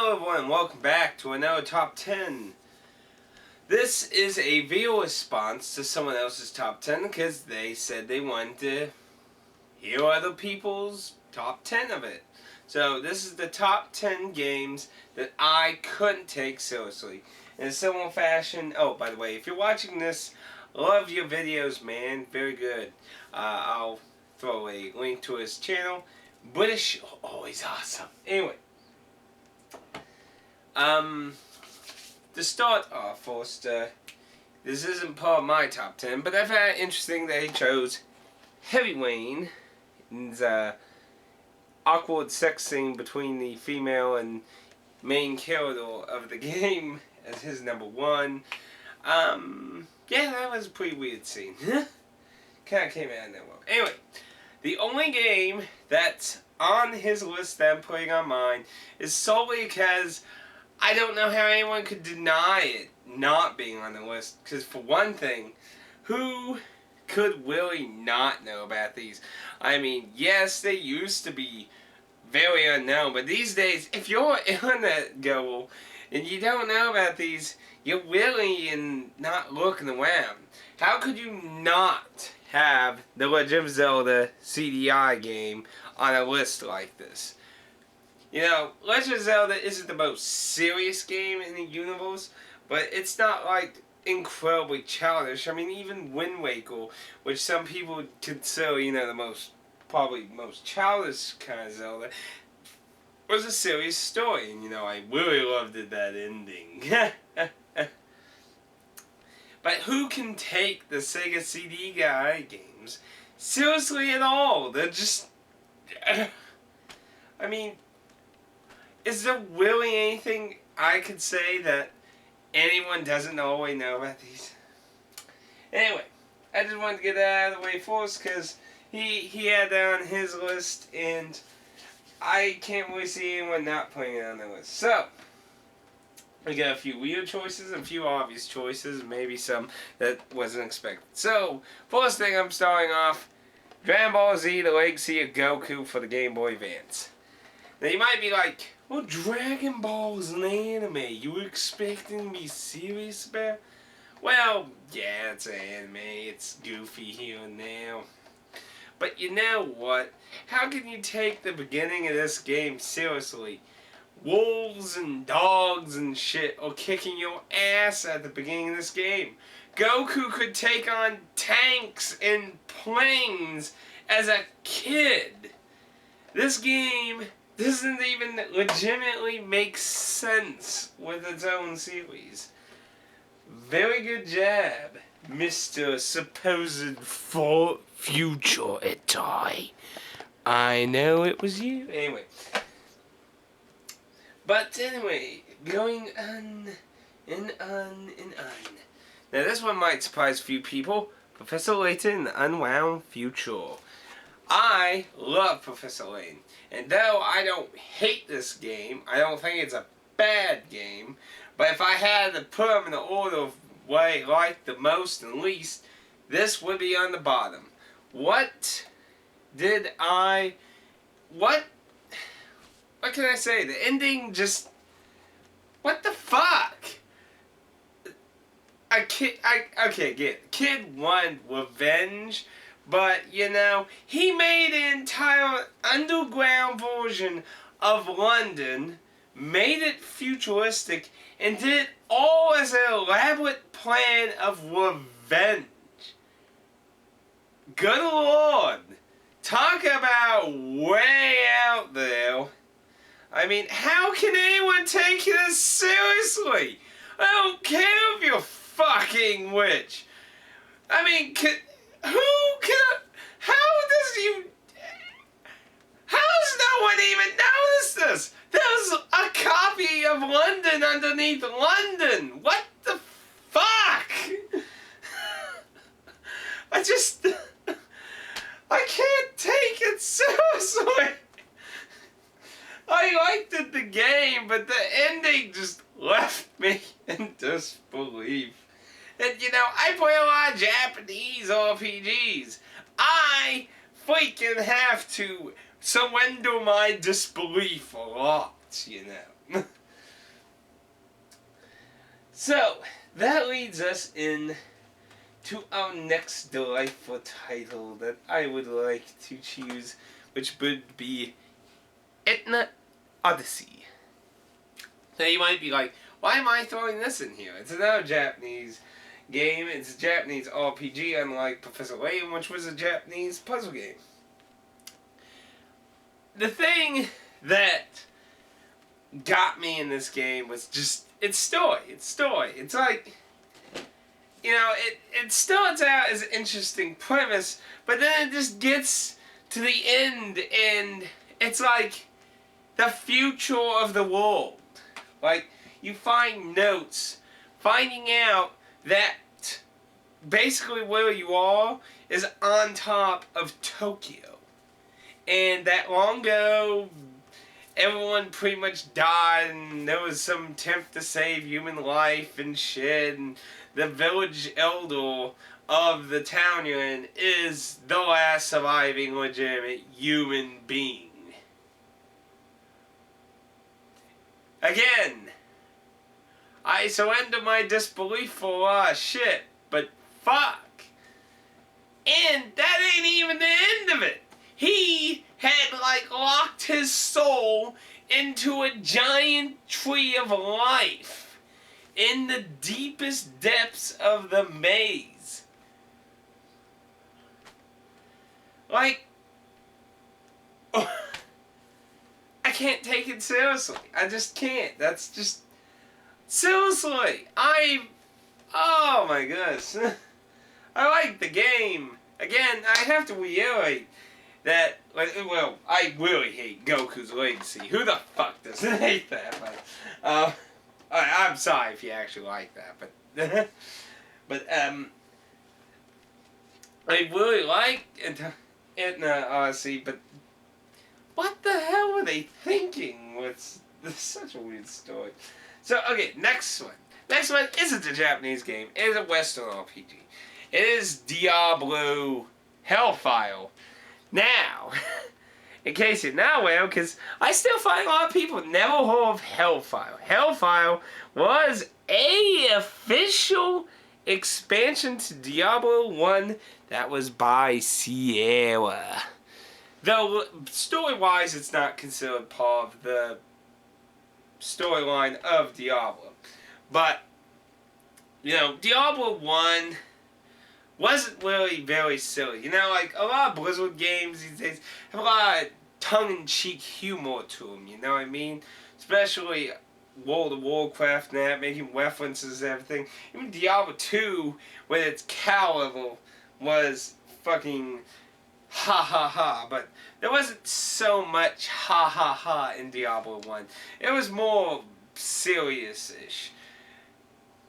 Hello everyone, welcome back to another top 10. This is a video response to someone else's top 10 because they said they wanted to hear other people's top 10 of it. So this is the top 10 games that I couldn't take seriously. In a similar fashion, oh by the way, if you're watching this, love your videos man, very good. I'll throw a link to his channel. British, always awesome. Anyway. To start off first, this isn't part of my top 10, but I found it interesting that he chose Heavy Rain. It's awkward sex scene between the female and main character of the game as his number one. Yeah, that was a pretty weird scene. Kinda came out of nowhere. Anyway, the only game that's on his list that I'm putting on mine is solely because I don't know how anyone could deny it not being on the list. Because for one thing, who could really not know about these? I mean, yes, they used to be very unknown, but these days, if you're internet goer and you don't know about these, you're really not looking around. How could you not have the Legend of Zelda CDI game on a list like this? You know, Legend of Zelda isn't the most serious game in the universe, but it's not like incredibly childish. I mean, even Wind Waker, which some people consider, you know, probably most childish kind of Zelda, was a serious story, and you know, I really loved that ending. But who can take the Sega CD guy games seriously at all? They're just, I mean, is there really anything I could say that anyone doesn't already know about these? Anyway, I just wanted to get that out of the way first because he had that on his list and I can't really see anyone not putting it on the list. So, we got a few weird choices and a few obvious choices, maybe some that wasn't expected. So, first thing I'm starting off, Dragon Ball Z, The Legacy of Goku for the Game Boy Advance. Now you might be like, well, Dragon Ball's an anime. You were expecting to be serious about? Well, yeah, it's an anime. It's goofy here and there. But you know what? How can you take the beginning of this game seriously? Wolves and dogs and shit are kicking your ass at the beginning of this game. Goku could take on tanks and planes as a kid. This game doesn't even legitimately make sense with its own series. Very good job, Mr. Supposed Future Itai. I know it was you. Anyway. But anyway, going on and on and on. Now this one might surprise a few people. Professor Layton, The Unwound Future. I love Professor Layton. And though I don't hate this game, I don't think it's a bad game, but if I had to put them in the order of what I like the most and least, this would be on the bottom. What can I say? The ending just, what the fuck? Kid wanted revenge, but you know, he made an entire underground version of London, made it futuristic, and did it all as an elaborate plan of revenge. Good Lord! Talk about way out there. I mean, how can anyone take this seriously? I don't care if you're fucking witch. I mean, how does no one even notice this? There's a copy of London underneath London. What the fuck? I can't take it seriously. I liked the game, but the ending just left me in disbelief. And you know, I play a lot of Japanese RPGs. I freaking have to surrender my disbelief a lot, you know. So, that leads us in to our next delightful title that I would like to choose, which would be Aeon Odyssey. Now you might be like, why am I throwing this in here? It's another Japanese game. It's a Japanese RPG, unlike Professor Layton, which was a Japanese puzzle game. The thing that got me in this game was just its story. It's like, you know, it starts out as an interesting premise, but then it just gets to the end, and it's like the future of the world. Like, you find notes, finding out that basically where you are is on top of Tokyo. And that long ago, everyone pretty much died, and there was some attempt to save human life and shit, and the village elder of the town you're in is the last surviving legitimate human being. Again, I surrender my disbelief for a lot of shit, but fuck. And that ain't even the end of it. He had, like, locked his soul into a giant tree of life in the deepest depths of the maze. Like, I can't take it seriously. I just can't. That's just... Seriously. Oh my goodness. I like the game. Again, I have to reiterate that, well, I really hate Goku's legacy. Who the fuck doesn't hate that? But, I'm sorry if you actually like that, but, but, I really like Aeon Odyssey, but what the hell were they thinking with such a weird story? So, okay, next one. Next one isn't a Japanese game. It is a Western RPG. It is Diablo Hellfire. Now, in case you're not aware, because I still find a lot of people never heard of Hellfire. Hellfire was a official expansion to Diablo 1 that was by Sierra. Though, story-wise, it's not considered part of the storyline of Diablo. But, you know, Diablo 1 wasn't really very silly. You know, like, a lot of Blizzard games these days have a lot of tongue-in-cheek humor to them, you know what I mean? Especially World of Warcraft and that, making references and everything. Even Diablo 2, with its cow level, was fucking ha-ha-ha, but there wasn't so much ha-ha-ha in Diablo 1. It was more serious-ish.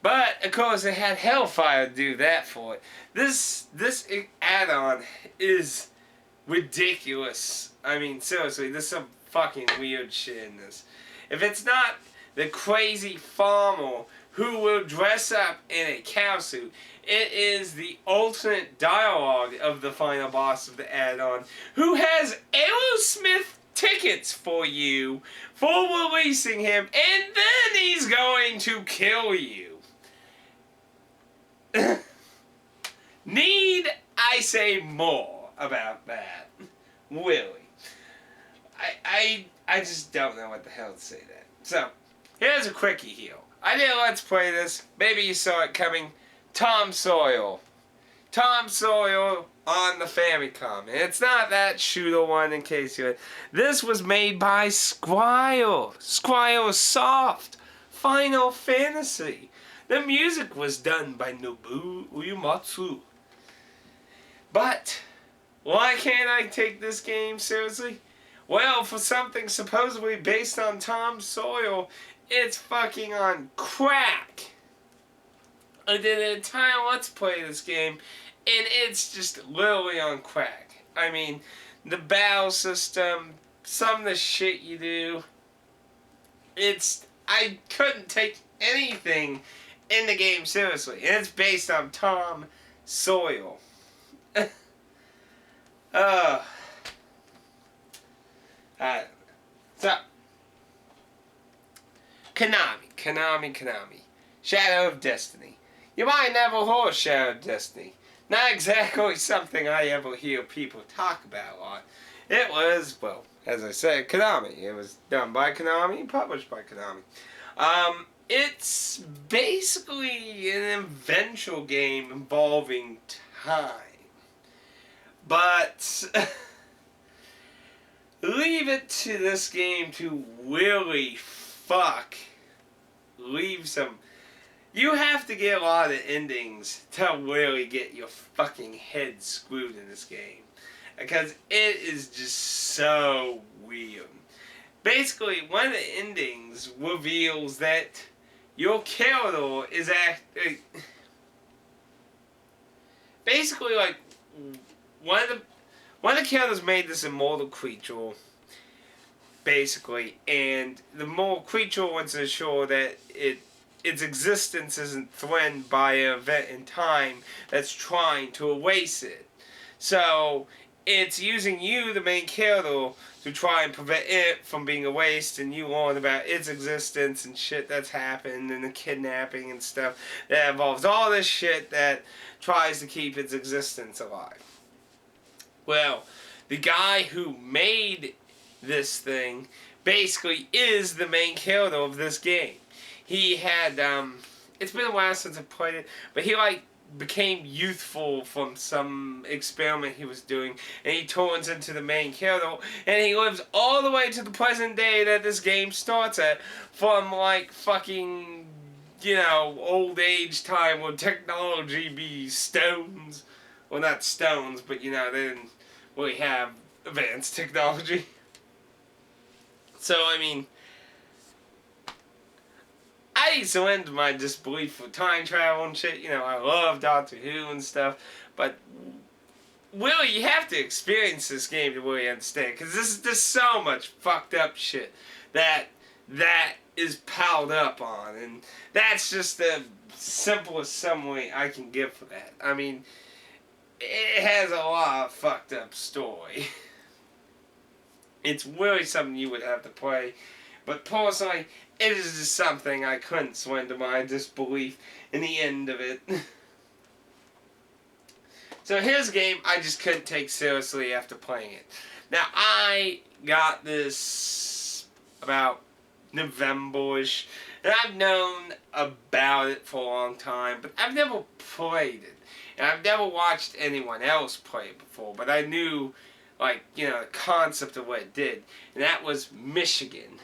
But, of course, it had Hellfire do that for it. This add-on is ridiculous. I mean, seriously, there's some fucking weird shit in this. If it's not the crazy farmer who will dress up in a cow suit, it is the alternate dialogue of the final boss of the add-on, who has Aerosmith tickets for you for releasing him, and then he's going to kill you. Need I say more about that? Really? I just don't know what the hell to say to that. So, here's a quickie here. I did Let's Play this. Maybe you saw it coming. Tom Sawyer. Tom Sawyer on the Famicom. And it's not that shooter one, in case you... This was made by Squire. Squire Soft. Final Fantasy. The music was done by Nobuo Uematsu. But, why can't I take this game seriously? Well, for something supposedly based on Tom Sawyer, it's fucking on crack. I did an entire Let's Play of this game, and it's just literally on crack. I mean, the battle system, some of the shit you do, I couldn't take anything in the game seriously. And it's based on Tom Sawyer. So, Konami. Shadow of Destiny. You might never heard Shadow of Destiny. Not exactly something I ever hear people talk about a lot. It was, well, as I said, Konami. It was done by Konami, published by Konami. It's basically an adventure game involving time. But leave it to this game to really leave some. You have to get a lot of endings to really get your fucking head screwed in this game. Because it is just so weird. Basically, one of the endings reveals that your character is actually... Basically, like, one of the characters made this immortal creature, basically, and the immortal creature wants to ensure that its existence isn't threatened by an event in time that's trying to erase it. So, it's using you, the main character, to try and prevent it from being erased, and you learn about its existence and shit that's happened, and the kidnapping and stuff that involves all this shit that tries to keep its existence alive. Well, the guy who made this thing basically is the main character of this game. He had, it's been a while since I played it, but he, like, became youthful from some experiment he was doing, and he turns into the main character, and he lives all the way to the present day that this game starts at, from, like, fucking, you know, old age time when technology be stones. Well, not stones, but, you know, they didn't really have advanced technology. So, I mean, I used to end my disbelief for time travel and shit. You know, I love Doctor Who and stuff, but really, you have to experience this game to really understand, because there's so much fucked up shit that is piled up on, and that's just the simplest summary I can give for that. I mean, it has a lot of fucked up story. It's really something you would have to play, but personally, it is just something I couldn't surrender my disbelief in the end of it. So here's a game I just couldn't take seriously after playing it. Now, I got this about November-ish, and I've known about it for a long time, but I've never played it. And I've never watched anyone else play it before, but I knew, like, you know, the concept of what it did. And that was Michigan.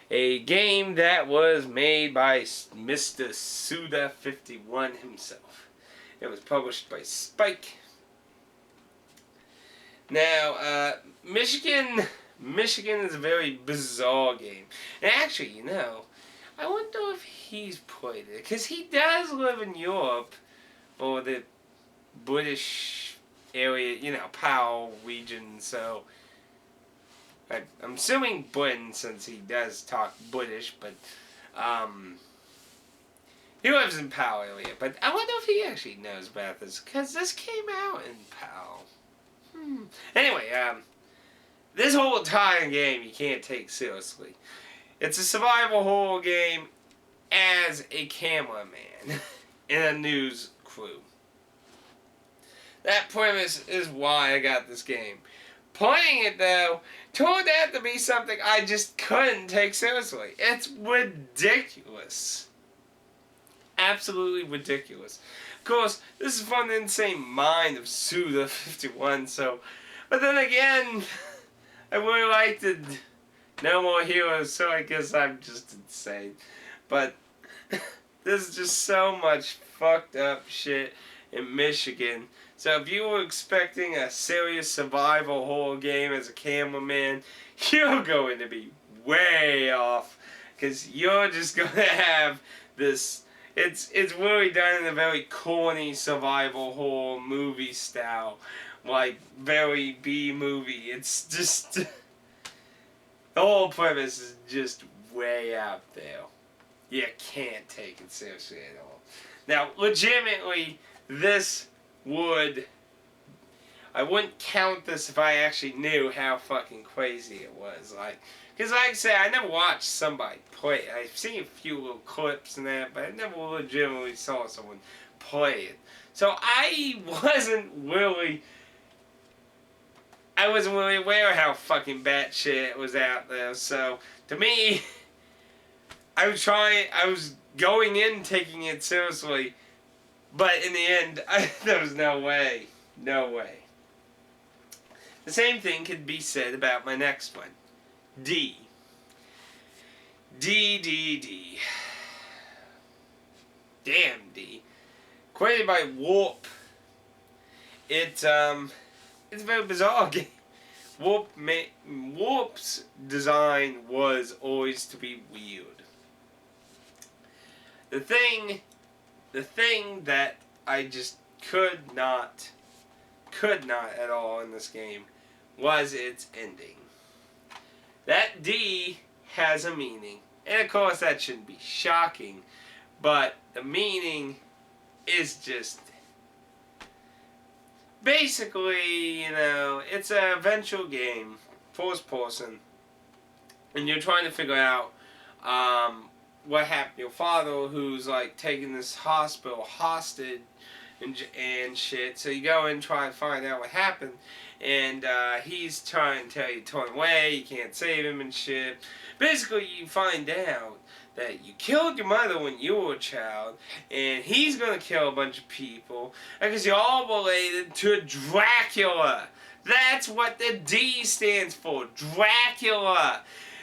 A game that was made by Mr. Suda51 himself. It was published by Spike. Now, Michigan is a very bizarre game. And actually, you know, I wonder if he's played it. Because he does live in Europe, or the British area, you know, PAL region, so I'm assuming Britain, since he does talk British, but he lives in PAL area. But I wonder if he actually knows about this, because this came out in PAL. Anyway, this whole entire game you can't take seriously. It's a survival horror game as a cameraman in a news crew. That premise is why I got this game. Playing it, though, turned out to be something I just couldn't take seriously. It's ridiculous. Absolutely ridiculous. Of course, this is from the insane mind of Suda51, so... But then again, I really liked it. No More Heroes, so I guess I'm just insane. But there's just so much fucked up shit in Michigan. So if you were expecting a serious survival horror game as a cameraman, you're going to be way off. Because you're just going to have this... It's really done in a very corny survival horror movie style. Like, very B-movie. It's just... the whole premise is just way out there. You can't take it seriously at all. Now, legitimately, this would... I wouldn't count this if I actually knew how fucking crazy it was. Like, because like I say, I never watched somebody play it. I've seen a few little clips and that, but I never legitimately saw someone play it. So I wasn't really aware how fucking batshit it was out there. So to me, I was going in taking it seriously, but in the end, there was no way. No way. The same thing could be said about my next one. D. D. Damn D. Created by Warp. It's a very bizarre game. Warp's design was always to be weird. The thing that I just could not at all in this game was its ending. That D has a meaning. And of course that shouldn't be shocking, but the meaning is just basically, it's an adventure game, first person, and you're trying to figure out what happened to your father, who's like taking this hospital hostage and shit. So you go and try and find out what happened, and he's trying to tell you to turn away, you can't save him and shit. Basically, you find out that you killed your mother when you were a child, and he's gonna kill a bunch of people because you're all related to Dracula. That's what the D stands for, Dracula.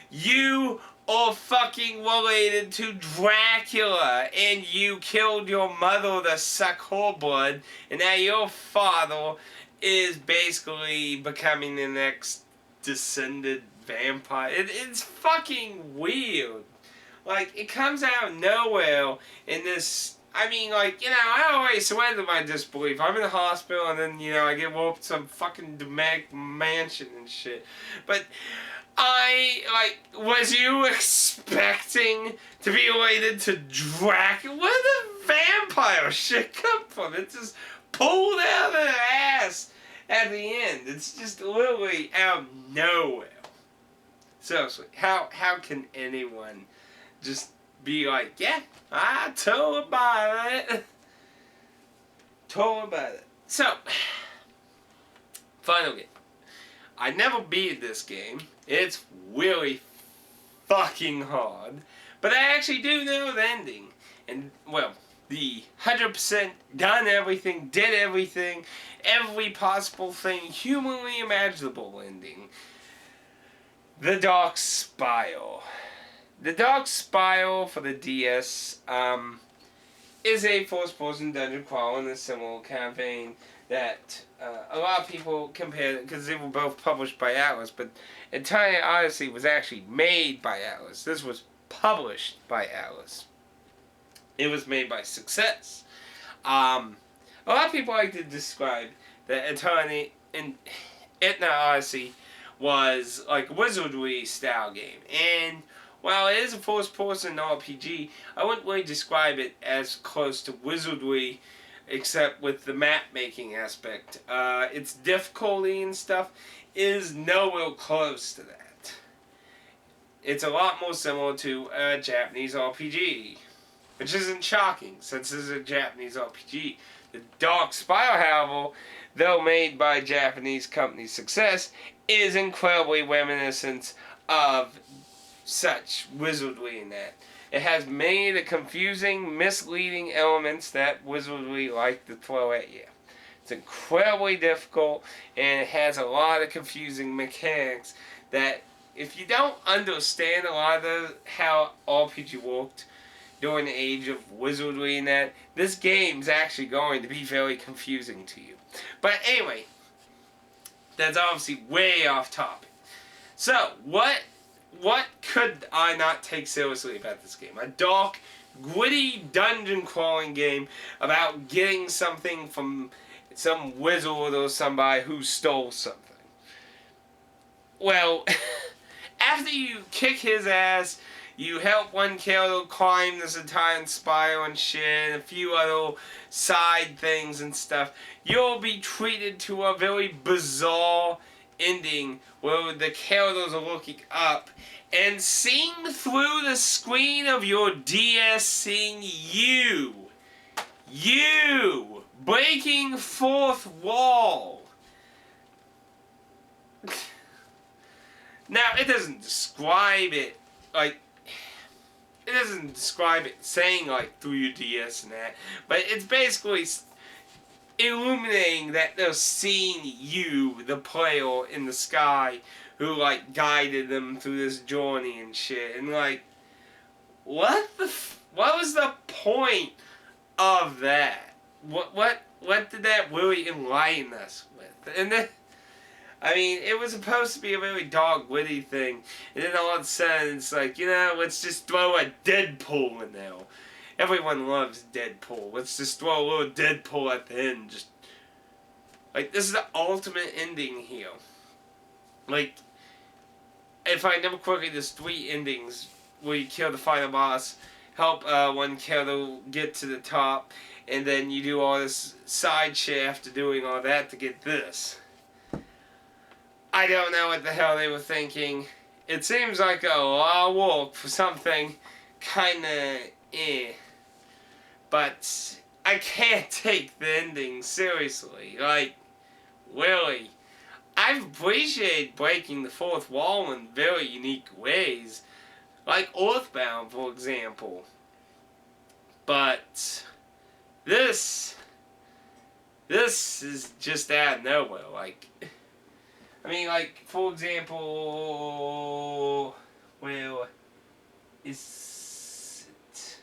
You are fucking related to Dracula, and you killed your mother to suck her blood, and now your father is basically becoming the next descended vampire. It's fucking weird. Like, it comes out of nowhere in this, I always surrender my disbelief. I'm in the hospital and then, I get woke to some fucking dramatic mansion and shit. But was you expecting to be related to Dracula? Where did vampire shit come from? It just pulled out of their ass at the end. It's just literally out of nowhere. Seriously, how can anyone just be like, yeah, I told about it. So, final game. I never beat this game. It's really fucking hard. But I actually do know the ending. And, well, the 100% done everything, did everything, every possible thing humanly imaginable ending. The Dark Spiral. The Dark Spiral for the DS is a first-person dungeon crawl in a similar kind of vein that a lot of people compare, because they were both published by Atlas, but Aeon Odyssey was actually made by Atlas. This was published by Atlas. It was made by Success. A lot of people like to describe that Aeon Odyssey was like a wizardry style game, and while it is a first-person RPG, I wouldn't really describe it as close to wizardry, except with the map-making aspect. Its difficulty and stuff is nowhere close to that. It's a lot more similar to a Japanese RPG, which isn't shocking, since this is a Japanese RPG. The Dark Spiral, however, though made by Japanese company Success, is incredibly reminiscent of such wizardry in that. It has many of the confusing, misleading elements that wizardry like to throw at you. It's incredibly difficult, and it has a lot of confusing mechanics that, if you don't understand a lot of how RPG worked during the age of wizardry and that, this game's actually going to be very confusing to you. But anyway, that's obviously way off topic. So, what could I not take seriously about this game? A dark, gritty dungeon crawling game about getting something from some wizard or somebody who stole something. Well, after you kick his ass, you help one character climb this entire spiral and shit, and a few other side things and stuff, you'll be treated to a very bizarre ending where the characters are looking up and seeing through the screen of your DS, seeing you breaking fourth wall. Now, it doesn't describe it like, it doesn't describe it saying like through your DS and that, but it's basically illuminating that they're seeing you, the player in the sky, who like guided them through this journey and shit, and like, what was the point of that? What did that really enlighten us with? And then, I mean, it was supposed to be a very dark, witty thing, and then all of a sudden it's like, you know, let's just throw a Deadpool in there. Everyone loves Deadpool. Let's just throw a little Deadpool at the end. Just like, this is the ultimate ending here. Like, if I remember correctly, there's 3 endings where you kill the final boss, help one character get to the top, and then you do all this side shit after doing all that to get this. I don't know what the hell they were thinking. It seems like a lot of work for something kinda But I can't take the ending seriously. Like, really. I've appreciated breaking the fourth wall in very unique ways. Like Earthbound, for example. But this is just out of nowhere. Like, I mean, like, for example, where is it?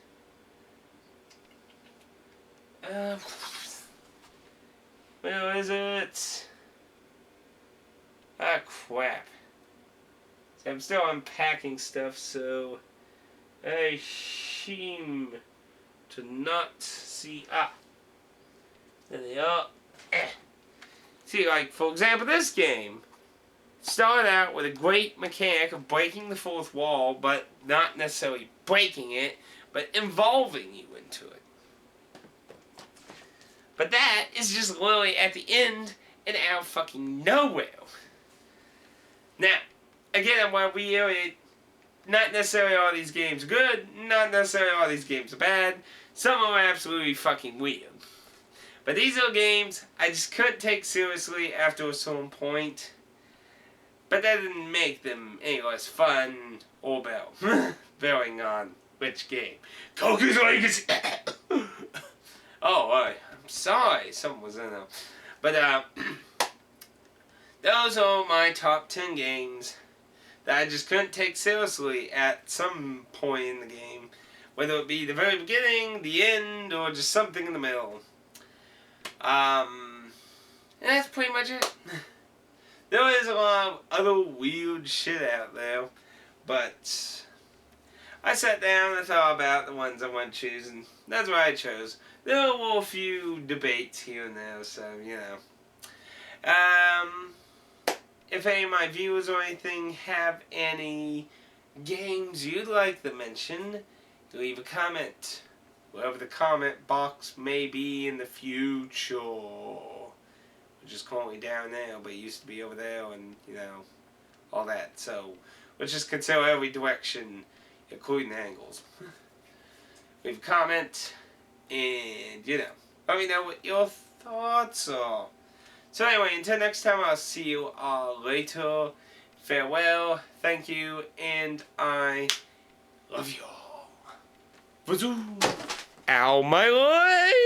Where is it? Ah, crap. See, I'm still unpacking stuff, so I seem to not see. Ah, there they are. See, like, for example, this game started out with a great mechanic of breaking the fourth wall, but not necessarily breaking it, but involving you into it. But that is just literally at the end and out of fucking nowhere. Now, again, I want to reiterate, not necessarily all these games are good, not necessarily all these games are bad. Some of them are absolutely fucking weird. But these are games I just couldn't take seriously after a certain point. But that didn't make them any less fun or better. Varying on which game. Goku's Legacy! Oh, I'm sorry, something was in there. But, those are my top 10 games that I just couldn't take seriously at some point in the game. Whether it be the very beginning, the end, or just something in the middle. And that's pretty much it. There is a lot of other weird shit out there, but I sat down and thought about the ones I want to choose, and that's what I chose. There were a few debates here and there, so, you know. If any of my viewers or anything have any games you'd like to mention, leave a comment. Wherever the comment box may be in the future. Which is currently down there, but it used to be over there, and, you know, all that. So, let's just consider every direction, including angles. Leave a comment, and, you know, let me know what your thoughts are. So anyway, until next time, I'll see you all later. Farewell, thank you, and I love you all. Ow, my life!